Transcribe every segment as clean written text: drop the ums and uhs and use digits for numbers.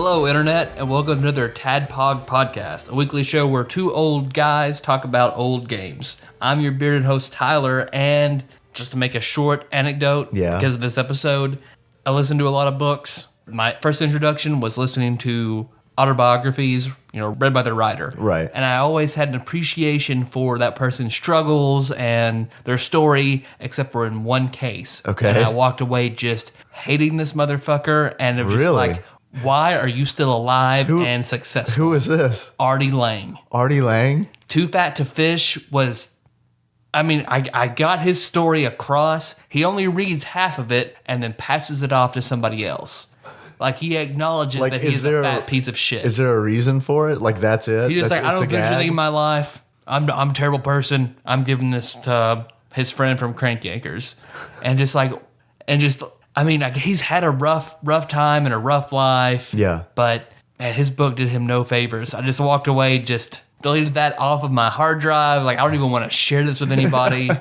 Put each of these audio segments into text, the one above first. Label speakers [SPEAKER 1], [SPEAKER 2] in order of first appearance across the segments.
[SPEAKER 1] Hello, Internet, and welcome to another TADPOG podcast, a weekly show where two old guys talk about old games. I'm your bearded host, Tyler, and just to make a short anecdote, because of this episode, I listened to a lot of books. My first introduction was listening to autobiographies, read by the writer.
[SPEAKER 2] Right.
[SPEAKER 1] And I always had an appreciation for that person's struggles and their story, except for in one case.
[SPEAKER 2] Okay.
[SPEAKER 1] And I walked away just hating this motherfucker, and it was just like, why are you still alive and successful?
[SPEAKER 2] Who is this?
[SPEAKER 1] Artie Lang.
[SPEAKER 2] Artie Lang?
[SPEAKER 1] Too Fat to Fish was... I got his story across. He only reads half of it and then passes it off to somebody else. Like, he acknowledges that he's a fat piece of shit.
[SPEAKER 2] Is there a reason for it? Like, that's it?
[SPEAKER 1] He's just like, I don't finish anything in my life. I'm a terrible person. I'm giving this to his friend from Crank Yankers. He's had a rough time and a rough life.
[SPEAKER 2] Yeah.
[SPEAKER 1] But, man, his book did him no favors. I just walked away, just deleted that off of my hard drive. Like, I don't even want to share this with anybody.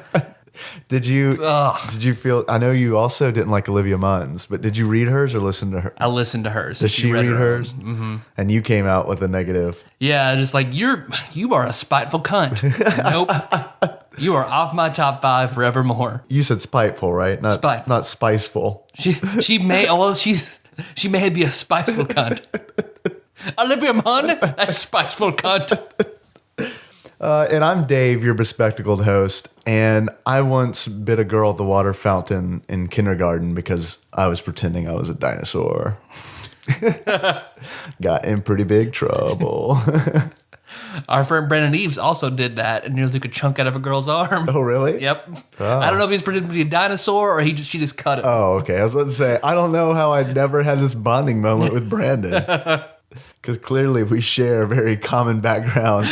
[SPEAKER 2] Did you feel, I know you also didn't like Olivia Munn's, but did you read hers or listen to her?
[SPEAKER 1] I listened to hers.
[SPEAKER 2] Did she read hers? Mm-hmm. And you came out with a negative.
[SPEAKER 1] Yeah, just like, you are a spiteful cunt. Nope. You are off my top 5 forevermore.
[SPEAKER 2] You said spiteful, right? Not spiceful.
[SPEAKER 1] She may be a spiteful cunt. Olivia Munn, that's spiteful cunt.
[SPEAKER 2] And I'm Dave, your bespectacled host, and I once bit a girl at the water fountain in kindergarten because I was pretending I was a dinosaur. Got in pretty big trouble.
[SPEAKER 1] Our friend Brandon Eves also did that and nearly took a chunk out of a girl's arm.
[SPEAKER 2] Oh, really?
[SPEAKER 1] Yep.
[SPEAKER 2] Oh.
[SPEAKER 1] I don't know if he's pretending to be a dinosaur or she just cut it.
[SPEAKER 2] Oh, okay. I was about to say, I don't know how I'd never had this bonding moment with Brandon. Because clearly we share a very common background.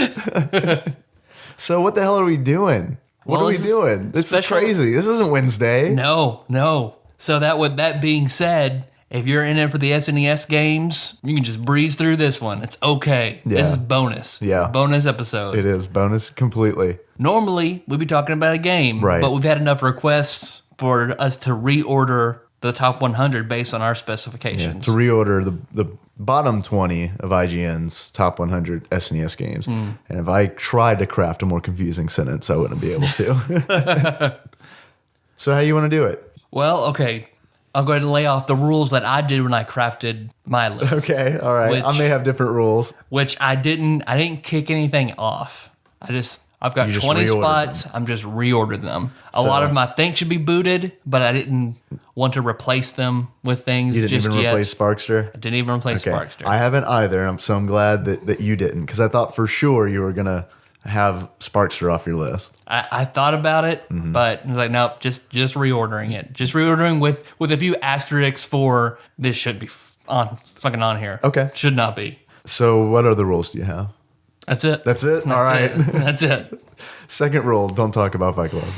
[SPEAKER 2] So what the hell are we doing? What are we doing? This is crazy. This isn't Wednesday.
[SPEAKER 1] No. So that being said, if you're in it for the SNES games, you can just breeze through this one. It's okay. Yeah. This is bonus.
[SPEAKER 2] Yeah.
[SPEAKER 1] Bonus episode.
[SPEAKER 2] It is. Bonus completely. Normally, we'd be talking about a game. Right. But we've had enough requests for us to reorder the top 100 based on our specifications. Yeah, to reorder the bottom 20 of IGN's top 100 SNES games. And if I tried to craft a more confusing sentence, I wouldn't be able to. So how you want to do it?
[SPEAKER 1] Well, okay. I'll go ahead and lay off the rules that I did when I crafted my list.
[SPEAKER 2] Okay, all right. I may have different rules.
[SPEAKER 1] Which I didn't kick anything off. I've got 20 spots. I'm just reordering them. A lot of them I think should be booted, but I didn't want to replace them with things just yet.
[SPEAKER 2] You didn't even replace Sparkster?
[SPEAKER 1] I didn't even replace Sparkster.
[SPEAKER 2] I haven't either, so I'm glad that you didn't, because I thought for sure you were going to have Sparkster off your list.
[SPEAKER 1] I thought about it, but I was like, nope, just reordering it. Just reordering with a few asterisks for this should be fucking on here.
[SPEAKER 2] Okay.
[SPEAKER 1] Should not be. So
[SPEAKER 2] what other rules do you have?
[SPEAKER 1] That's it.
[SPEAKER 2] That's it? All right.
[SPEAKER 1] That's it.
[SPEAKER 2] Second rule, don't talk about Fight Club.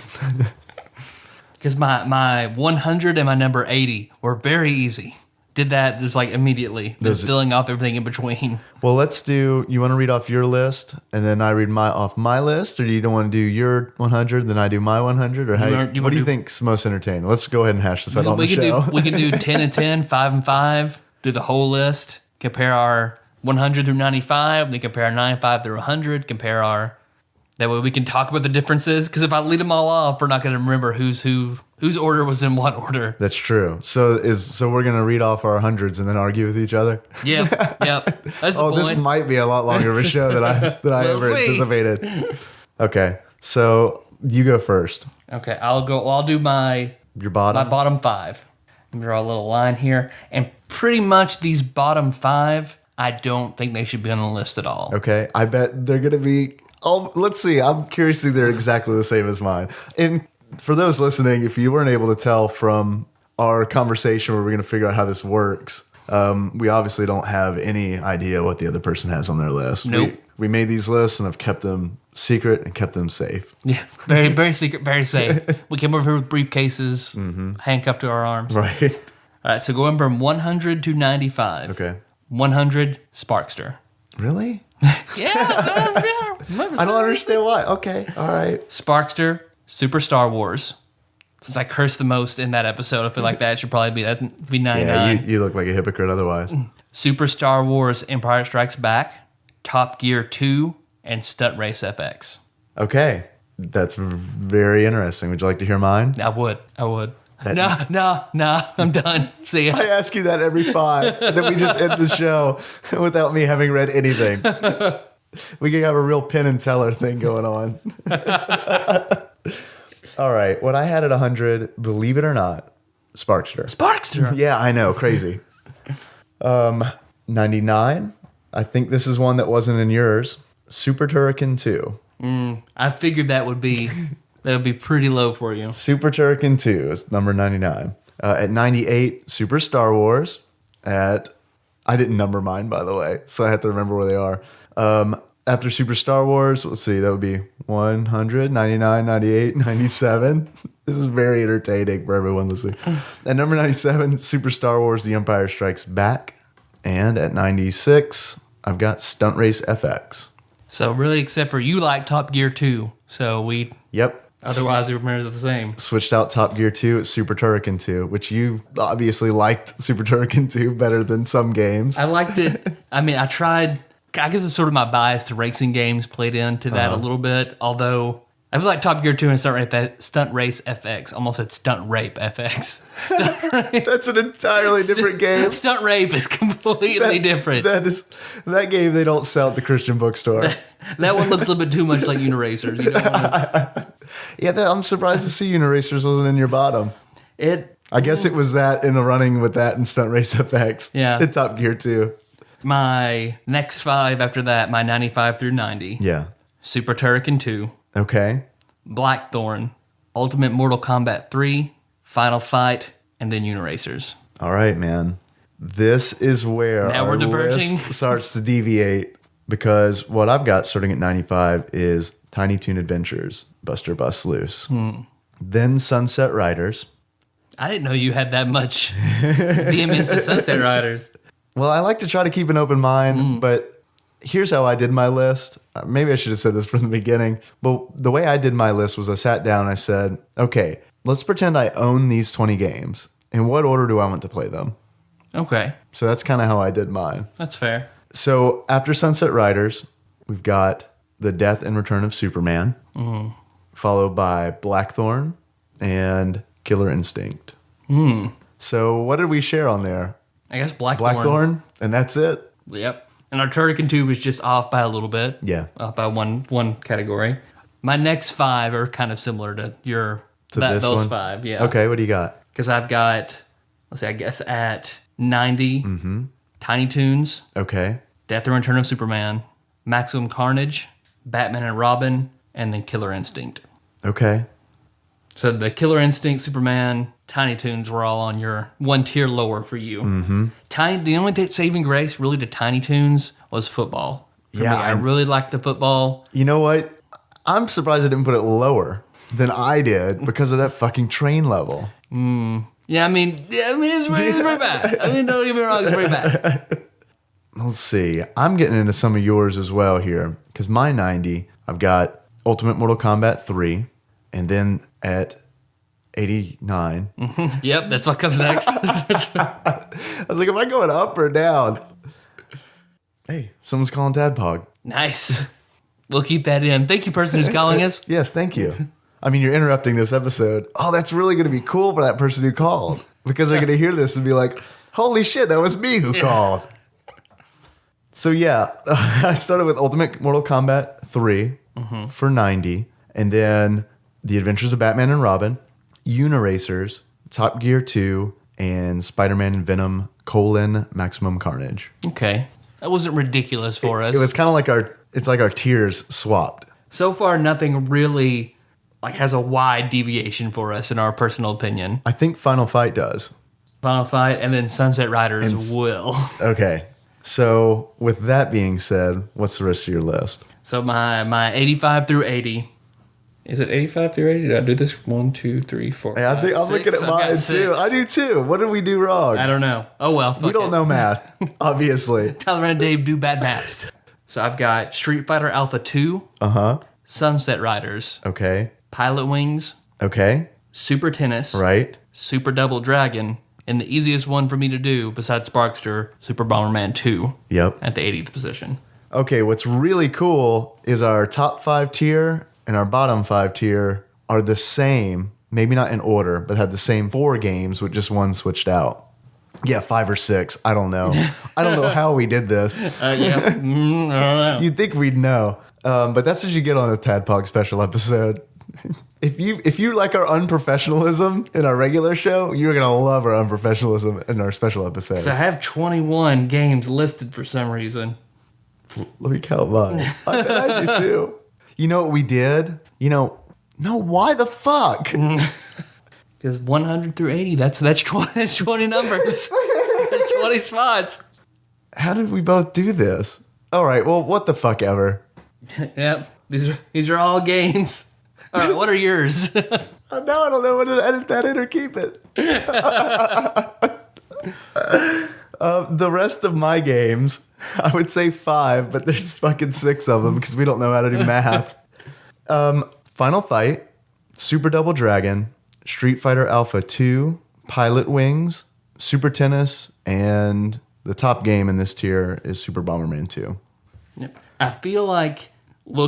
[SPEAKER 1] Because my 100 and my number 80 were very easy. Did that just like immediately. Just filling off everything in between.
[SPEAKER 2] Well, you want to read off your list and then I read off my list? Or do you don't want to do your 100, then I do my 100? Or what do you think's most entertaining? Let's go ahead and hash this out on the show.
[SPEAKER 1] We can do 10 and 10, 5 and 5, do the whole list, compare our 100 through 95, then compare our 95 through 100, that way we can talk about the differences, because if I lead them all off, we're not going to remember whose order was in what order.
[SPEAKER 2] That's true. So we're going to read off our hundreds and then argue with each other?
[SPEAKER 1] Yep. That's the point.
[SPEAKER 2] This might be a lot longer of a show than I ever anticipated. Okay, so you go first.
[SPEAKER 1] Okay, I'll do my bottom 5. Draw a little line here, and pretty much these bottom 5, I don't think they should be on the list at all.
[SPEAKER 2] Okay, I bet they're going to be... Oh, let's see. I'm curious if they're exactly the same as mine. And for those listening, if you weren't able to tell from our conversation where we're going to figure out how this works, we obviously don't have any idea what the other person has on their list.
[SPEAKER 1] Nope.
[SPEAKER 2] We made these lists and have kept them secret and kept them safe.
[SPEAKER 1] Yeah, very, very secret, very safe. We came over here with briefcases, handcuffed to our arms.
[SPEAKER 2] Right.
[SPEAKER 1] All right, so going from 100 to 95.
[SPEAKER 2] Okay.
[SPEAKER 1] 100, Sparkster.
[SPEAKER 2] Really?
[SPEAKER 1] Yeah.
[SPEAKER 2] I don't understand why. Okay, all right.
[SPEAKER 1] Sparkster, Super Star Wars. Since I cursed the most in that episode, I feel like that should probably be 99.
[SPEAKER 2] Yeah, you look like a hypocrite otherwise.
[SPEAKER 1] Super Star Wars Empire Strikes Back, Top Gear 2, and Stunt Race FX.
[SPEAKER 2] Okay. That's very interesting. Would you like to hear mine?
[SPEAKER 1] I would. No, I'm done. See ya.
[SPEAKER 2] I ask you that every 5, and then we just end the show without me having read anything. We can have a real Penn and Teller thing going on. All right. What I had at 100, believe it or not, Sparkster. Yeah, I know. Crazy. 99. I think this is one that wasn't in yours. Super Turrican 2.
[SPEAKER 1] I figured that would be pretty low for you.
[SPEAKER 2] Super Turrican 2 is number 99. At 98, Super Star Wars. I didn't number mine, by the way, so I have to remember where they are. After Super Star Wars, let's see, that would be 100, 99, 98, 97. This is very entertaining for everyone listening. At number 97, Super Star Wars The Empire Strikes Back. And at 96, I've got Stunt Race FX.
[SPEAKER 1] So really, except for you like Top Gear 2. So we...
[SPEAKER 2] Yep.
[SPEAKER 1] Otherwise, we were the same.
[SPEAKER 2] Switched out Top Gear 2 at Super Turrican 2, which you obviously liked Super Turrican 2 better than some games.
[SPEAKER 1] I liked it. I mean, I tried... I guess it's sort of my bias to racing games played into that a little bit, although I feel like Top Gear 2 and Stunt Race FX, almost said Stunt Rape FX. Stunt Rape.
[SPEAKER 2] That's an entirely different game.
[SPEAKER 1] Stunt Rape is completely different.
[SPEAKER 2] That game they don't sell at the Christian bookstore.
[SPEAKER 1] That one looks a little bit too much like Uniracers. You don't want
[SPEAKER 2] Yeah, I'm surprised to see Uniracers wasn't in your bottom. I guess it was that in a running with that and Stunt Race FX.
[SPEAKER 1] Yeah.
[SPEAKER 2] In Top Gear 2.
[SPEAKER 1] My next 5 after that, my 95 through 90.
[SPEAKER 2] Yeah.
[SPEAKER 1] Super Turrican 2.
[SPEAKER 2] Okay.
[SPEAKER 1] Blackthorne. Ultimate Mortal Kombat 3. Final Fight. And then Uniracers.
[SPEAKER 2] All right, man. This is where
[SPEAKER 1] now
[SPEAKER 2] our
[SPEAKER 1] we're diverging.
[SPEAKER 2] list starts to deviate because what I've got starting at 95 is Tiny Toon Adventures, Buster Bust Loose. Then Sunset Riders.
[SPEAKER 1] I didn't know you had that much vehemence to Sunset Riders.
[SPEAKER 2] Well, I like to try to keep an open mind, but here's how I did my list. Maybe I should have said this from the beginning, but the way I did my list was I sat down and I said, okay, let's pretend I own these 20 games. In what order do I want to play them?
[SPEAKER 1] Okay.
[SPEAKER 2] So that's kind of how I did mine.
[SPEAKER 1] That's fair.
[SPEAKER 2] So after Sunset Riders, we've got The Death and Return of Superman, followed by Blackthorne and Killer Instinct. So what did we share on there?
[SPEAKER 1] I guess Blackthorne.
[SPEAKER 2] Blackthorne, and that's it.
[SPEAKER 1] Yep. And our Turrican 2 was just off by a little bit.
[SPEAKER 2] Yeah.
[SPEAKER 1] Off by one category. My next 5 are kind of similar to those
[SPEAKER 2] one?
[SPEAKER 1] 5. Yeah.
[SPEAKER 2] Okay, what do you got?
[SPEAKER 1] Because I've got, let's see, I guess at 90, Tiny Toons.
[SPEAKER 2] Okay.
[SPEAKER 1] Death and Return of Superman, Maximum Carnage, Batman and Robin, and then Killer Instinct.
[SPEAKER 2] Okay.
[SPEAKER 1] So the Killer Instinct, Superman, Tiny Toons were all on your one tier lower for you. The only saving grace really to Tiny Toons was football. For me, I really liked the football.
[SPEAKER 2] You know what? I'm surprised I didn't put it lower than I did because of that fucking train level.
[SPEAKER 1] Yeah, I mean, it's pretty bad. I mean, don't get me wrong, it's pretty bad.
[SPEAKER 2] Let's see. I'm getting into some of yours as well here because my 90, I've got Ultimate Mortal Kombat 3, and then at 89.
[SPEAKER 1] Yep, that's what comes next.
[SPEAKER 2] I was like, am I going up or down? Hey, someone's calling TADPOG.
[SPEAKER 1] Nice. We'll keep that in. Thank you, person who's calling us.
[SPEAKER 2] Yes, thank you. I mean, you're interrupting this episode. Oh, that's really going to be cool for that person who called because they're going to hear this and be like, holy shit, that was me who called. So yeah, I started with Ultimate Mortal Kombat 3 for 90, and then The Adventures of Batman and Robin, Uniracers, Top Gear 2, and Spider-Man and Venom, Maximum Carnage.
[SPEAKER 1] Okay. That wasn't ridiculous for us.
[SPEAKER 2] It was kind of like our tiers swapped.
[SPEAKER 1] So far, nothing really has a wide deviation for us in our personal opinion.
[SPEAKER 2] I think Final Fight does.
[SPEAKER 1] Final Fight, and then Sunset Riders will.
[SPEAKER 2] Okay. So with that being said, what's the rest of your list?
[SPEAKER 1] So my 85 through 80. Is it 85 through 80? Did I do this? 1, 2, 3, 4,
[SPEAKER 2] hey, I think I'm looking at mine too. I do too. What did we do wrong?
[SPEAKER 1] I don't know. Oh well.
[SPEAKER 2] We don't know math, obviously.
[SPEAKER 1] Tyler and Dave do bad maths. So I've got Street Fighter Alpha 2. Sunset Riders.
[SPEAKER 2] Okay.
[SPEAKER 1] Pilotwings.
[SPEAKER 2] Okay.
[SPEAKER 1] Super Tennis.
[SPEAKER 2] Right.
[SPEAKER 1] Super Double Dragon. And the easiest one for me to do, besides Sparkster, Super Bomberman 2.
[SPEAKER 2] Yep.
[SPEAKER 1] At the 80th position.
[SPEAKER 2] Okay, what's really cool is our top 5 tier and our bottom 5 tier are the same. Maybe not in order, but had the same 4 games with just one switched out. Yeah, 5 or 6. I don't know. I don't know how we did this.
[SPEAKER 1] Yeah. I don't know.
[SPEAKER 2] You'd think we'd know. But that's what you get on a TADPOG special episode. If you like our unprofessionalism in our regular show, you're going to love our unprofessionalism in our special episodes.
[SPEAKER 1] So I have 21 games listed for some reason.
[SPEAKER 2] Let me count mine. I bet I do too. You know what we did? No, why the fuck?
[SPEAKER 1] Because 100 through 80, that's 20 numbers. That's 20 spots.
[SPEAKER 2] How did we both do this? All right, well, what the fuck ever.
[SPEAKER 1] Yep, these are all games. All right, what are yours?
[SPEAKER 2] Now I don't know whether to edit that in or keep it. The rest of my games, I would say 5, but there's fucking 6 of them because we don't know how to do math. Final Fight, Super Double Dragon, Street Fighter Alpha 2, Pilotwings, Super Tennis, and the top game in this tier is Super Bomberman 2.
[SPEAKER 1] Yep. I feel like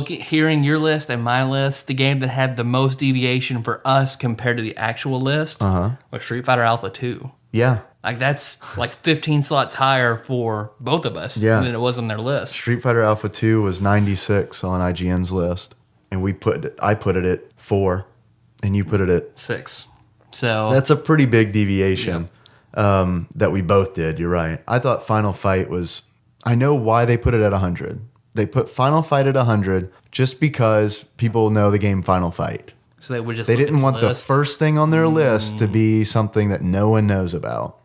[SPEAKER 1] hearing your list and my list, the game that had the most deviation for us compared to the actual list was Street Fighter Alpha 2.
[SPEAKER 2] Yeah.
[SPEAKER 1] Like that's like 15 slots higher for both of us than it was on their list.
[SPEAKER 2] Street Fighter Alpha 2 was 96 on IGN's list, and I put it at 4, and you put it at
[SPEAKER 1] 6. So
[SPEAKER 2] that's a pretty big deviation that we both did. You're right. I thought Final Fight was. I know why they put it at 100. They put Final Fight at 100 just because people know the game Final Fight.
[SPEAKER 1] So they would just.
[SPEAKER 2] They didn't want the first thing on their list to be something that no one knows about.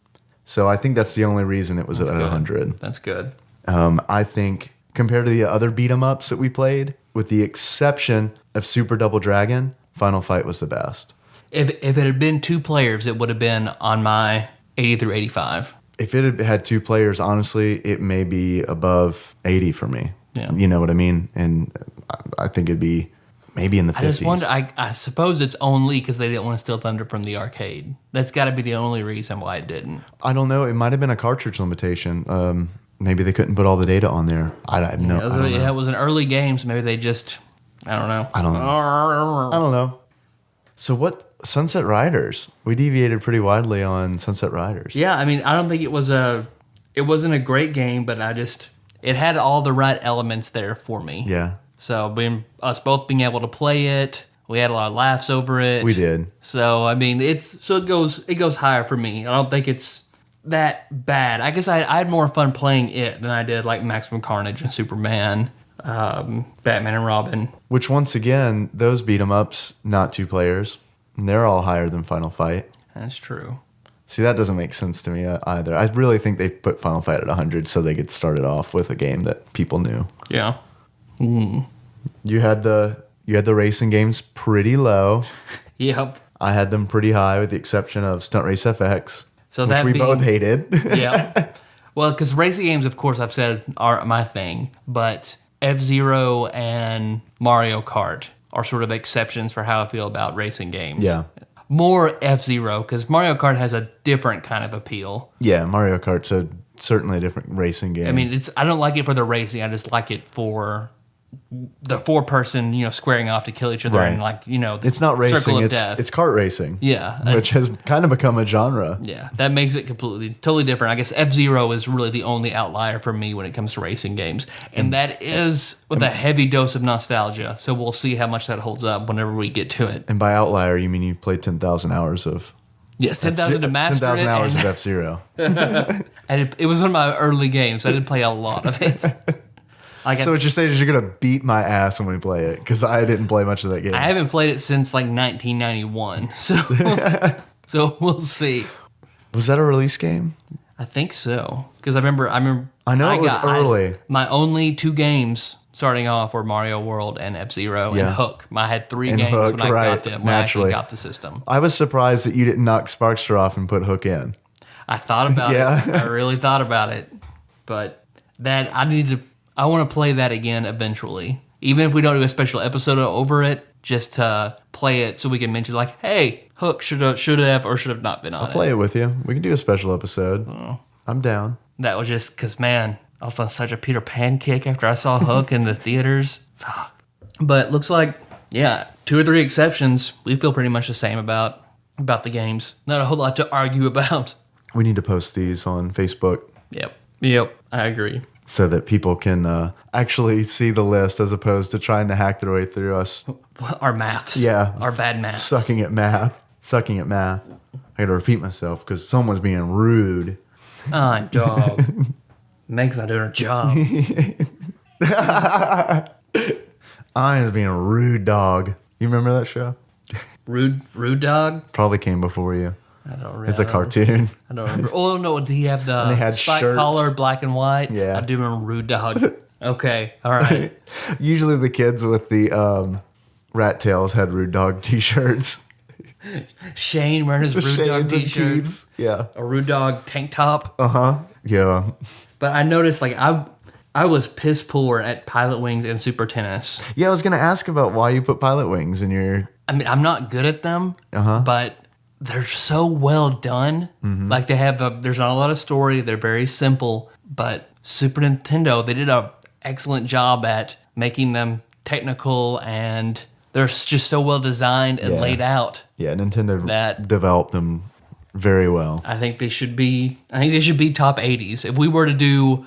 [SPEAKER 2] So I think that's the only reason it was at 100.
[SPEAKER 1] That's good.
[SPEAKER 2] I think compared to the other beat 'em ups that we played, with the exception of Super Double Dragon, Final Fight was the best.
[SPEAKER 1] If it had been 2 players, it would have been on my 80 through 85.
[SPEAKER 2] If it had 2 players, honestly, it may be above 80 for me.
[SPEAKER 1] Yeah.
[SPEAKER 2] You know what I mean? And I think it'd be maybe in the 50s.
[SPEAKER 1] I just wonder, I suppose it's only because they didn't want to steal Thunder from the arcade. That's got to be the only reason why it didn't.
[SPEAKER 2] I don't know. It might have been a cartridge limitation. Maybe they couldn't put all the data on there. I don't know.
[SPEAKER 1] It was an early game, so maybe they just, I don't know.
[SPEAKER 2] I don't know. So what, Sunset Riders? We deviated pretty widely on Sunset Riders.
[SPEAKER 1] Yeah, I mean, I don't think it wasn't a great game, but it had all the right elements there for me.
[SPEAKER 2] Yeah.
[SPEAKER 1] So us both being able to play it, we had a lot of laughs over it.
[SPEAKER 2] We did.
[SPEAKER 1] So I mean, it goes higher for me. I don't think it's that bad. I guess I had more fun playing it than I did like Maximum Carnage and Superman, Batman and Robin.
[SPEAKER 2] Which once again, those beat 'em ups, not 2 players, and they're all higher than Final Fight.
[SPEAKER 1] That's true.
[SPEAKER 2] See, that doesn't make sense to me either. I really think they put Final Fight at 100 so they could start it off with a game that people knew.
[SPEAKER 1] Yeah.
[SPEAKER 2] Mm. You had the racing games pretty low.
[SPEAKER 1] Yep.
[SPEAKER 2] I had them pretty high with the exception of Stunt Race FX, which we both hated.
[SPEAKER 1] Yeah. Well, because racing games, of course, I've said are my thing, but F-Zero and Mario Kart are sort of exceptions for how I feel about racing games.
[SPEAKER 2] Yeah.
[SPEAKER 1] More F-Zero, because Mario Kart has a different kind of appeal.
[SPEAKER 2] Yeah, Mario Kart's certainly a different racing game.
[SPEAKER 1] I mean, I don't like it for the racing. I just like it for the 4-person, squaring off to kill each other, right. And
[SPEAKER 2] it's not racing.
[SPEAKER 1] Circle of death.
[SPEAKER 2] It's kart racing.
[SPEAKER 1] Yeah,
[SPEAKER 2] which has kind of become a genre.
[SPEAKER 1] Yeah, that makes it totally different. I guess F-Zero is really the only outlier for me when it comes to racing games, and that is with a heavy dose of nostalgia. So we'll see how much that holds up whenever we get to it.
[SPEAKER 2] And by outlier, you mean you've played 10,000 hours of.
[SPEAKER 1] Yes, 10,000 to master
[SPEAKER 2] 10,000 hours of F-Zero.
[SPEAKER 1] And it was one of my early games. I did play a lot of it.
[SPEAKER 2] So what you're saying is you're going to beat my ass when we play it, because I didn't play much of that game.
[SPEAKER 1] I haven't played it since like 1991, so we'll see.
[SPEAKER 2] Was that a release game?
[SPEAKER 1] I think so, because I remember.
[SPEAKER 2] I know it was early.
[SPEAKER 1] My only 2 games starting off were Mario World and F-Zero and Hook. I had 3 games when I got them, when I actually got the system.
[SPEAKER 2] I was surprised that you didn't knock Sparkster off and put Hook in.
[SPEAKER 1] I thought about it. I really thought about it. But I want to play that again eventually. Even if we don't do a special episode over it, just to play it so we can mention like, hey, Hook should have or should have not been on it.
[SPEAKER 2] I'll play it with you. We can do a special episode. I'm down.
[SPEAKER 1] That was just because, man, I was on such a Peter Pan kick after I saw Hook in the theaters. Fuck. But looks like, 2 or 3 exceptions. We feel pretty much the same about the games. Not a whole lot to argue about.
[SPEAKER 2] We need to post these on Facebook.
[SPEAKER 1] Yep, I agree.
[SPEAKER 2] So that people can actually see the list as opposed to trying to hack their way through us.
[SPEAKER 1] Our maths.
[SPEAKER 2] Yeah.
[SPEAKER 1] Our bad maths.
[SPEAKER 2] Sucking at math. I got to repeat myself because someone's being rude.
[SPEAKER 1] Dog. Meg's not doing her job.
[SPEAKER 2] I was being a rude dog. You remember that show?
[SPEAKER 1] Rude Dog?
[SPEAKER 2] Probably came before you.
[SPEAKER 1] I don't remember.
[SPEAKER 2] It's a cartoon.
[SPEAKER 1] I don't remember. Oh, no, did he have the spike collar, black and white?
[SPEAKER 2] Yeah.
[SPEAKER 1] I do remember Rude Dog. Okay, all right.
[SPEAKER 2] Usually the kids with the rat tails had Rude Dog t-shirts.
[SPEAKER 1] Shane wearing his Rude Dog t-shirt.
[SPEAKER 2] Yeah.
[SPEAKER 1] A Rude Dog tank top.
[SPEAKER 2] Uh-huh. Yeah.
[SPEAKER 1] But I noticed, like, I was piss poor at Pilotwings and Super Tennis.
[SPEAKER 2] Yeah, I was going to ask about why you put Pilotwings in your...
[SPEAKER 1] I mean, I'm not good at them, but they're so well done. Mm-hmm. Like, there's not a lot of story. They're very simple. But Super Nintendo, they did an excellent job at making them technical, and they're just so well designed and laid out.
[SPEAKER 2] Yeah, Nintendo developed them very well.
[SPEAKER 1] I think they should be top 80s. If we were to do,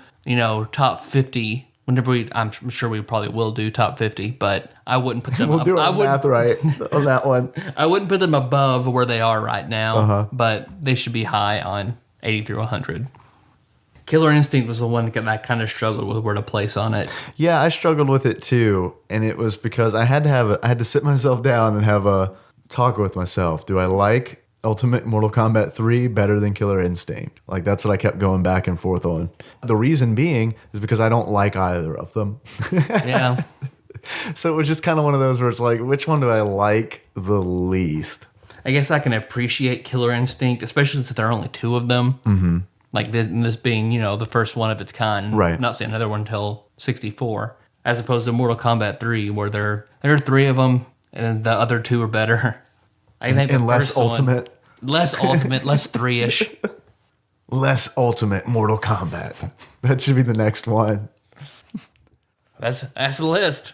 [SPEAKER 1] top 50, I'm sure we probably will do top 50, but I wouldn't put them
[SPEAKER 2] we'll do our math right on that one.
[SPEAKER 1] I wouldn't put them above where they are right now, but they should be high on 80 through 100. Killer Instinct was the one that I kind of struggled with where to place on it.
[SPEAKER 2] Yeah, I struggled with it too, and it was because I had to sit myself down and have a talk with myself. Do I like Ultimate Mortal Kombat 3 better than Killer Instinct? Like, that's what I kept going back and forth on. The reason being is because I don't like either of them.
[SPEAKER 1] Yeah.
[SPEAKER 2] So it was just kind of one of those where it's like, which one do I like the least?
[SPEAKER 1] I guess I can appreciate Killer Instinct, especially since there are only 2 of them. Mm-hmm. Like this being, the first one of its kind.
[SPEAKER 2] Right.
[SPEAKER 1] Not seeing another one until 64. As opposed to Mortal Kombat 3, where there are 3 of them, and the other 2 are better. I think
[SPEAKER 2] and less ultimate.
[SPEAKER 1] Less ultimate, less 3-ish.
[SPEAKER 2] Less ultimate Mortal Kombat. That should be the next one.
[SPEAKER 1] That's the list.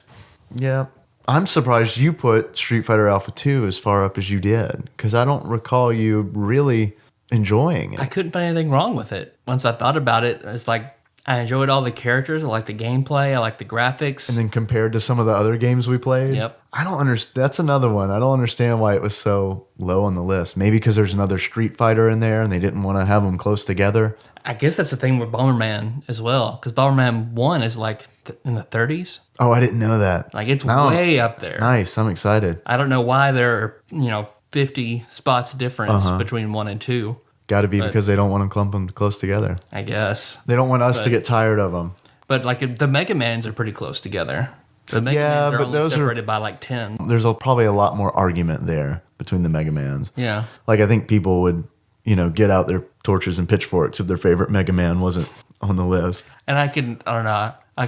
[SPEAKER 2] Yeah. I'm surprised you put Street Fighter Alpha 2 as far up as you did, because I don't recall you really enjoying it.
[SPEAKER 1] I couldn't find anything wrong with it. Once I thought about it, it's like I enjoyed all the characters. I like the gameplay. I like the graphics.
[SPEAKER 2] And then compared to some of the other games we played,
[SPEAKER 1] yep.
[SPEAKER 2] I don't understand. That's another one. I don't understand why it was so low on the list. Maybe because there's another Street Fighter in there and they didn't want to have them close together.
[SPEAKER 1] I guess that's the thing with Bomberman as well, because Bomberman 1 is like in the 30s.
[SPEAKER 2] Oh, I didn't know that.
[SPEAKER 1] Like, it's way up there.
[SPEAKER 2] Nice. I'm excited.
[SPEAKER 1] I don't know why there are, 50 spots difference between 1 and 2.
[SPEAKER 2] Got to be because they don't want to clump them close together.
[SPEAKER 1] I guess.
[SPEAKER 2] They don't want us to get tired of them.
[SPEAKER 1] But like the Mega Mans are pretty close together. The Mega Mans are only separated by like 10.
[SPEAKER 2] There's probably a lot more argument there between the Mega Mans.
[SPEAKER 1] Yeah.
[SPEAKER 2] Like, I think people would, get out their torches and pitchforks if their favorite Mega Man wasn't on the list.
[SPEAKER 1] And I can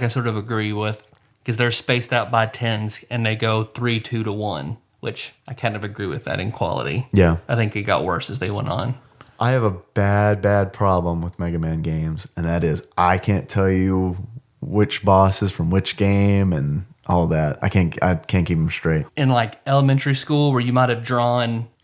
[SPEAKER 1] sort of agree with, because they're spaced out by 10s and they go 3, 2 to 1, which I kind of agree with that in quality.
[SPEAKER 2] Yeah.
[SPEAKER 1] I think it got worse as they went on.
[SPEAKER 2] I have a bad problem with Mega Man games, and that is I can't tell you which boss is from which game and all that. I can't keep them straight.
[SPEAKER 1] In like elementary school, where you might have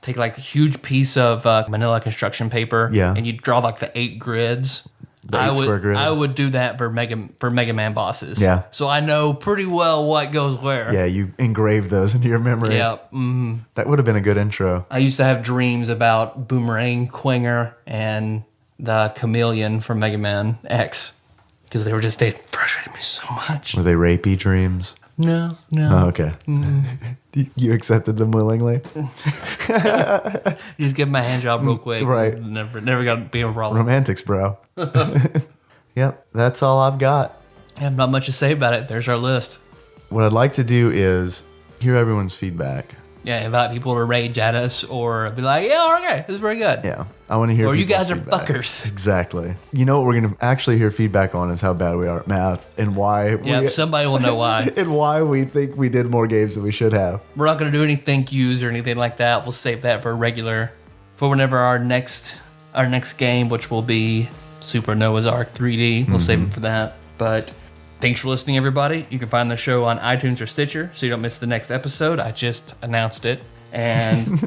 [SPEAKER 1] take like a huge piece of manila construction paper, and you draw like the 8 grids.
[SPEAKER 2] The 8 square grid.
[SPEAKER 1] I would do that for Mega Man bosses.
[SPEAKER 2] Yeah.
[SPEAKER 1] So I know pretty well what goes where.
[SPEAKER 2] Yeah, you engraved those into your memory.
[SPEAKER 1] Yeah. Mm-hmm.
[SPEAKER 2] That would have been a good intro.
[SPEAKER 1] I used to have dreams about Boomerang, Quinger, and the Chameleon from Mega Man X, because they frustrated me so much.
[SPEAKER 2] Were they rapey dreams?
[SPEAKER 1] No.
[SPEAKER 2] Oh, okay. Mm-hmm. You accepted them willingly?
[SPEAKER 1] You just give them a hand job real quick.
[SPEAKER 2] Right.
[SPEAKER 1] Never got to be a problem.
[SPEAKER 2] Romantics, bro. Yep, that's all I've got.
[SPEAKER 1] I have not much to say about it. There's our list.
[SPEAKER 2] What I'd like to do is hear everyone's feedback
[SPEAKER 1] Yeah, invite people to rage at us or be like, yeah, okay, this is very good.
[SPEAKER 2] Yeah, I want to hear.
[SPEAKER 1] Or you guys
[SPEAKER 2] feedback.
[SPEAKER 1] Are fuckers.
[SPEAKER 2] Exactly. You know what we're going to actually hear feedback on is how bad we are at math and why.
[SPEAKER 1] Yeah, somebody will know why.
[SPEAKER 2] And why we think we did more games than we should have.
[SPEAKER 1] We're not going to do any thank yous or anything like that. We'll save that for whenever our next game, which will be Super Noah's Ark 3D. We'll save it for that. But thanks for listening, everybody. You can find the show on iTunes or Stitcher so you don't miss the next episode. I just announced it. And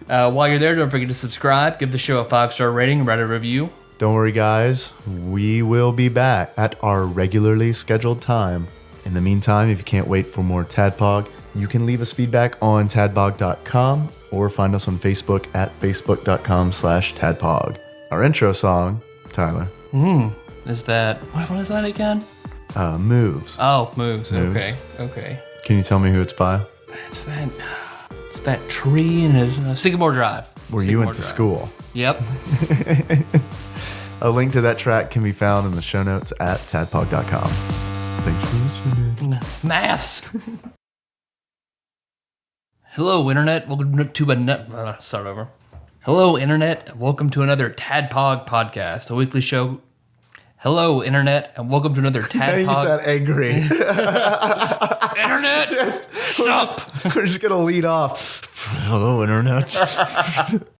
[SPEAKER 1] while you're there, don't forget to subscribe, give the show a 5-star rating, and write a review.
[SPEAKER 2] Don't worry, guys. We will be back at our regularly scheduled time. In the meantime, if you can't wait for more TADPOG, you can leave us feedback on tadpog.com or find us on Facebook at facebook.com/tadpog. Our intro song, Tyler.
[SPEAKER 1] Is that, what is that again?
[SPEAKER 2] Moves.
[SPEAKER 1] Oh, Moves. Okay.
[SPEAKER 2] Can you tell me who it's by?
[SPEAKER 1] It's that tree in Sycamore Drive.
[SPEAKER 2] Where you went to school.
[SPEAKER 1] Yep.
[SPEAKER 2] A link to that track can be found in the show notes at tadpog.com. Thanks for listening.
[SPEAKER 1] Maths. Hello, Internet. Welcome to start over. Hello, Internet. Welcome to another TADPOG podcast, a weekly show. Hello, Internet, and welcome to another TADPOG.
[SPEAKER 2] You sound angry.
[SPEAKER 1] Internet, stop.
[SPEAKER 2] We're just going to lead off. Hello, Internet.